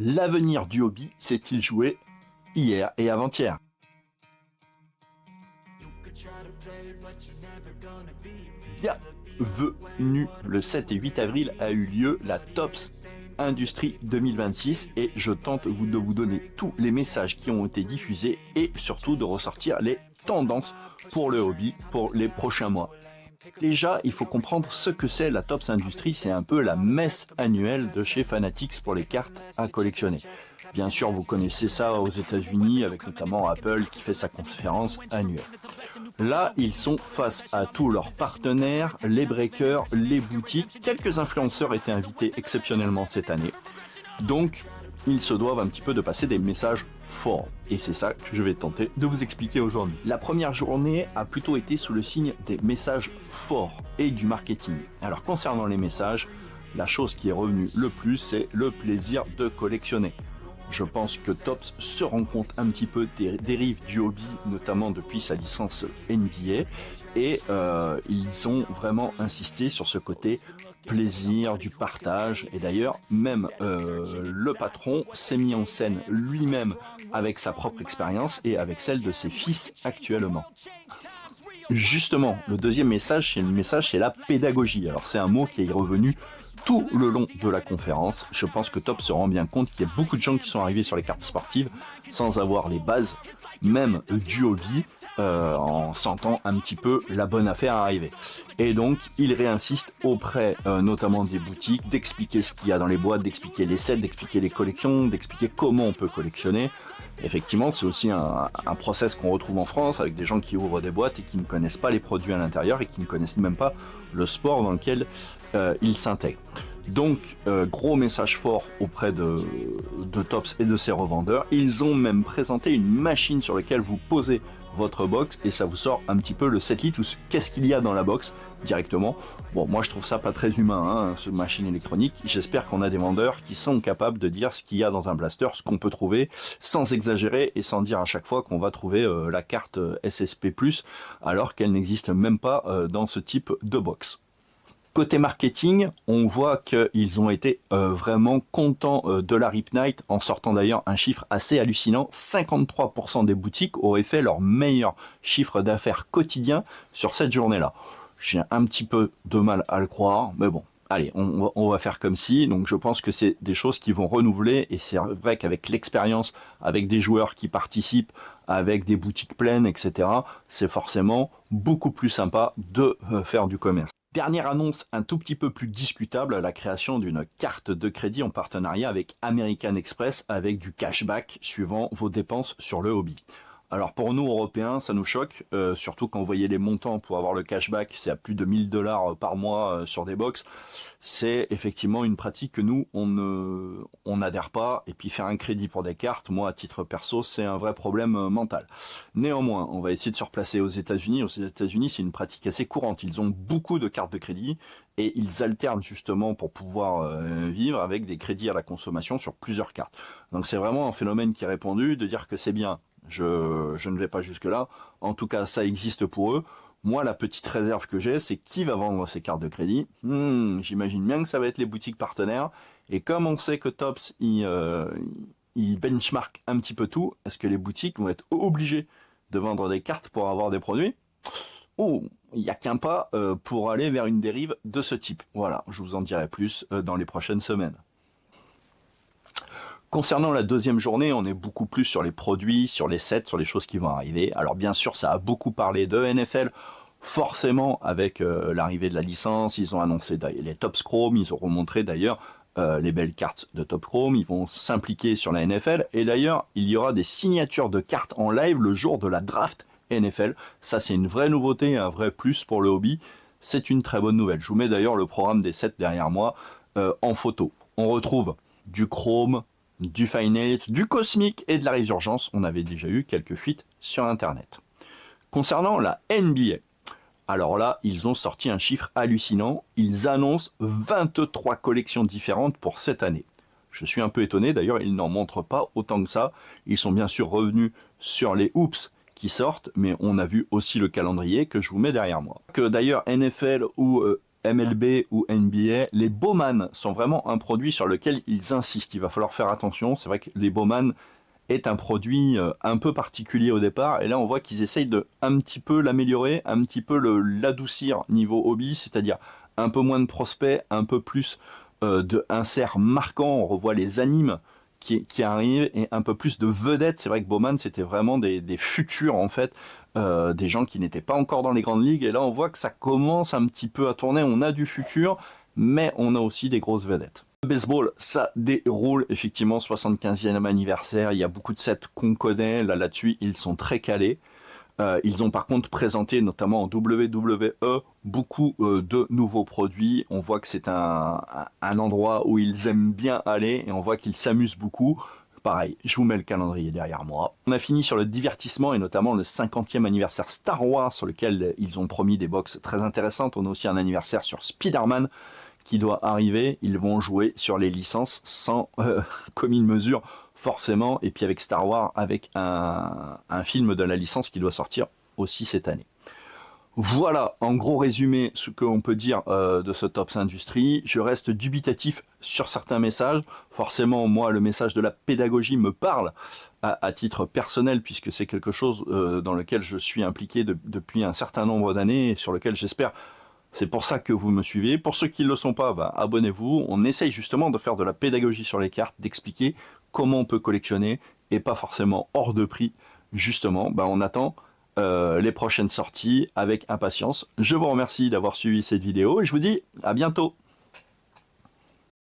L'avenir du hobby s'est-il joué hier et avant-hier? Bienvenue, le 7 et 8 avril a eu lieu la TOPS Industrie 2026 et je tente de vous donner tous les messages qui ont été diffusés et surtout de ressortir les tendances pour le hobby pour les prochains mois. Déjà, il faut comprendre ce que c'est la TOPS Industrie, c'est un peu la messe annuelle de chez Fanatics pour les cartes à collectionner. Bien sûr, vous connaissez ça aux États-Unis avec notamment Apple qui fait sa conférence annuelle. Là, ils sont face à tous leurs partenaires, les breakers, les boutiques. Quelques influenceurs étaient invités exceptionnellement cette année. Donc, ils se doivent un petit peu de passer des messages forts. Et c'est ça que je vais tenter de vous expliquer aujourd'hui. La première journée a plutôt été sous le signe des messages forts et du marketing. Alors, concernant les messages, la chose qui est revenue le plus, c'est le plaisir de collectionner. Je pense que Topps se rend compte un petit peu des dérives du hobby, notamment depuis sa licence NBA, et ils ont vraiment insisté sur ce côté plaisir, du partage, et d'ailleurs même le patron s'est mis en scène lui-même avec sa propre expérience et avec celle de ses fils actuellement. Justement, le deuxième message, c'est la pédagogie. Alors c'est un mot qui est revenu tout le long de la conférence. Je pense que Top se rend bien compte qu'il y a beaucoup de gens qui sont arrivés sur les cartes sportives sans avoir les bases même du hobby, en sentant un petit peu la bonne affaire arriver. Et donc, il réinsiste auprès notamment des boutiques, d'expliquer ce qu'il y a dans les boîtes, d'expliquer les sets, d'expliquer les collections, d'expliquer comment on peut collectionner. Effectivement, c'est aussi un process qu'on retrouve en France avec des gens qui ouvrent des boîtes et qui ne connaissent pas les produits à l'intérieur et qui ne connaissent même pas le sport dans lequel ils s'intègrent. Donc, gros message fort auprès de Topps et de ses revendeurs. Ils ont même présenté une machine sur laquelle vous posez votre box et ça vous sort un petit peu le 7 litres ou qu'est-ce qu'il y a dans la box directement. Bon, moi je trouve ça pas très humain, ce machine électronique. J'espère qu'on a des vendeurs qui sont capables de dire ce qu'il y a dans un blaster, ce qu'on peut trouver, sans exagérer et sans dire à chaque fois qu'on va trouver la carte SSP+, alors qu'elle n'existe même pas dans ce type de box. Côté marketing, on voit qu'ils ont été vraiment contents de la Rip Night, en sortant d'ailleurs un chiffre assez hallucinant. 53% des boutiques auraient fait leur meilleur chiffre d'affaires quotidien sur cette journée-là. J'ai un petit peu de mal à le croire, mais bon, allez, on va faire comme si. Donc je pense que c'est des choses qui vont renouveler, et c'est vrai qu'avec l'expérience, avec des joueurs qui participent, avec des boutiques pleines, etc., c'est forcément beaucoup plus sympa de faire du commerce. Dernière annonce un tout petit peu plus discutable, la création d'une carte de crédit en partenariat avec American Express avec du cashback suivant vos dépenses sur le hobby. Alors pour nous Européens, ça nous choque, surtout quand vous voyez les montants pour avoir le cashback, c'est à plus de 1000 $ par mois sur des box. C'est effectivement une pratique que nous, on n'adhère pas, et puis faire un crédit pour des cartes, moi à titre perso, c'est un vrai problème mental. Néanmoins, on va essayer de se replacer aux États-Unis. Aux États-Unis, c'est une pratique assez courante. Ils ont beaucoup de cartes de crédit et ils alternent justement pour pouvoir vivre avec des crédits à la consommation sur plusieurs cartes. Donc c'est vraiment un phénomène qui est répandu, de dire que c'est bien. Je ne vais pas jusque-là. En tout cas, ça existe pour eux. Moi, la petite réserve que j'ai, c'est qui va vendre ces cartes de crédit. J'imagine bien que ça va être les boutiques partenaires. Et comme on sait que Topps, il benchmark un petit peu tout, est-ce que les boutiques vont être obligées de vendre des cartes pour avoir des produits? Oh, il n'y a qu'un pas pour aller vers une dérive de ce type. Voilà, je vous en dirai plus dans les prochaines semaines. Concernant la deuxième journée, on est beaucoup plus sur les produits, sur les sets, sur les choses qui vont arriver. Alors bien sûr, ça a beaucoup parlé de NFL, forcément avec l'arrivée de la licence. Ils ont annoncé les Topps Chrome, ils ont remontré d'ailleurs les belles cartes de Topps Chrome. Ils vont s'impliquer sur la NFL. Et d'ailleurs, il y aura des signatures de cartes en live le jour de la draft NFL. Ça, c'est une vraie nouveauté, un vrai plus pour le hobby. C'est une très bonne nouvelle. Je vous mets d'ailleurs le programme des sets derrière moi en photo. On retrouve du Chrome, du Finite, du Cosmic et de la Résurgence. On avait déjà eu quelques fuites sur Internet. Concernant la NBA, alors là, ils ont sorti un chiffre hallucinant. Ils annoncent 23 collections différentes pour cette année. Je suis un peu étonné, d'ailleurs, ils n'en montrent pas autant que ça. Ils sont bien sûr revenus sur les hoops qui sortent, mais on a vu aussi le calendrier que je vous mets derrière moi. Que d'ailleurs NFL ou MLB ou NBA, les Bowman sont vraiment un produit sur lequel ils insistent. Il va falloir faire attention. C'est vrai que les Bowman est un produit un peu particulier au départ, et là on voit qu'ils essayent de un petit peu l'améliorer, un petit peu l'adoucir niveau hobby, c'est-à-dire un peu moins de prospects, un peu plus de inserts marquants. On revoit les animes qui arrivent et un peu plus de vedettes. C'est vrai que Bowman c'était vraiment des futurs en fait, des gens qui n'étaient pas encore dans les grandes ligues, et là on voit que ça commence un petit peu à tourner. On a du futur, mais on a aussi des grosses vedettes. Le baseball, ça déroule effectivement, 75e anniversaire, il y a beaucoup de sets qu'on connaît, là-dessus ils sont très calés. Ils ont par contre présenté, notamment en WWE, beaucoup de nouveaux produits. On voit que c'est un endroit où ils aiment bien aller, et on voit qu'ils s'amusent beaucoup. Pareil, je vous mets le calendrier derrière moi. On a fini sur le divertissement, et notamment le 50e anniversaire Star Wars, sur lequel ils ont promis des box très intéressantes. On a aussi un anniversaire sur Spider-Man qui doit arriver. Ils vont jouer sur les licences sans commune mesure, forcément, et puis avec Star Wars, avec un film de la licence qui doit sortir aussi cette année. Voilà, en gros résumé, ce qu'on peut dire de ce Topps Industries. Je reste dubitatif sur certains messages. Forcément, moi, le message de la pédagogie me parle à titre personnel, puisque c'est quelque chose dans lequel je suis impliqué depuis un certain nombre d'années, et sur lequel j'espère... C'est pour ça que vous me suivez. Pour ceux qui ne le sont pas, bah, abonnez-vous. On essaye justement de faire de la pédagogie sur les cartes, d'expliquer comment on peut collectionner, et pas forcément hors de prix. Justement, bah, on attend les prochaines sorties avec impatience. Je vous remercie d'avoir suivi cette vidéo, et je vous dis à bientôt.